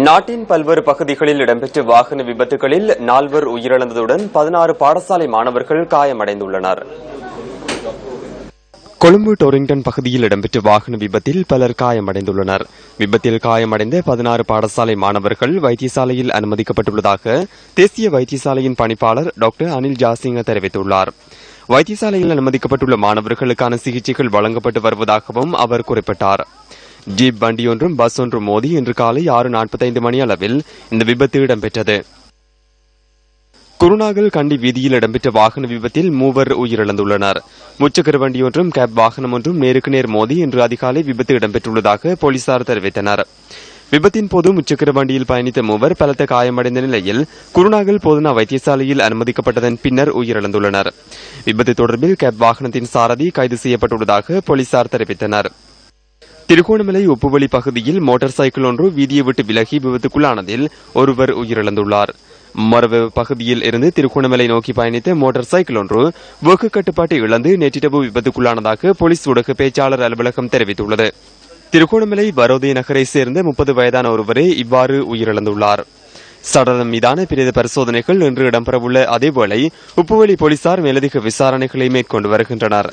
நாட்டின் பல்வேறு பகுதிகளில் இடம்பெற்ற வாகன விபத்துகளில் 4 உயிரிழந்ததுடன் 16 பாடசாலை மாணவர்கள் காயமடைந்துள்ளனர். கொழும்பு டோரிங்டன் பகுதியில் இடம்பெற்ற வாகன விபத்தில் பலர் காயமடைந்துள்ளனர். விபத்தில் காயமடைந்த 16 பாடசாலை மாணவர்கள் வைத்தியசாலையில் அனுமதிக்கப்பட்டுள்ளதாக தேசிய வைத்தியசாலையின் பணிப்பாளர் டாக்டர் அனில் ஜாசிங்க தெரிவித்துள்ளார். வைத்தியசாலையில் அனுமதிக்கப்பட்டுள்ள மாணவர்களுக்கான சிகிச்சைகள் வழங்கப்பட்டு வருவதாகவும் அவர் குறிப்பிட்டார். ஜீப் வண்டியொன்றும் பஸ் ஒன்றும் மோதி இன்று காலை 6:45 மணி அளவில் இந்த விபத்து இடம்பெற்றது. குருநாகல் கண்டி வீதியில் இடம்பெற்ற வாகன விபத்தில் 3 உயிரிழந்துள்ளனர். முச்சக்கர வண்டியொன்றும் கேப் வாகனம் ஒன்றும் நேருக்கு நேர் மோதி இன்று அதிகாலை விபத்து இடம்பெற்றுள்ளதாக போலீசார் தெரிவித்தனர். விபத்தின் போது முச்சக்கர வண்டியில் பயணித்த 3 பலத்த காயமடைந்த நிலையில் குருநாகல் போதனா வைத்தியசாலையில் அனுமதிக்கப்பட்டதன் பின்னர் உயிரிழந்துள்ளனர். விபத்து தொடர்பில் கேப் வாகனத்தின் சாரதி கைது செய்யப்பட்டுள்ளதாக போலீசார் தெரிவித்தனர். திருகோணமலை உப்புவெளி பகுதியில் மோட்டார் சைக்கிள் ஒன்று வீதியை விட்டு விலகி விபத்துக்குள்ளானதில் ஒருவர் உயிரிழந்துள்ளார். மொரவ பகுதியில் இருந்து திருகோணமலை நோக்கி பயணித்த மோட்டார் சைக்கிள் ஒன்று வேக கட்டுப்பாட்டை இழந்து நேற்றிரவு விபத்துக்குள்ளானதாக போலீஸ் ஊடக பேச்சாளர் அலுவலகம் தெரிவித்துள்ளது. திருகோணமலை வரோதய நகரை சேர்ந்த 30 வயதான ஒருவரே இவ்வாறு உயிரிழந்துள்ளார். சடலம் மீதான பிரேத பரிசோதனைகள் இன்று இடம்பெறவுள்ள அதேவேளை உப்புவெளி போலீசார் மேலதிக விசாரணைகளை மேற்கொண்டு வருகின்றனர்.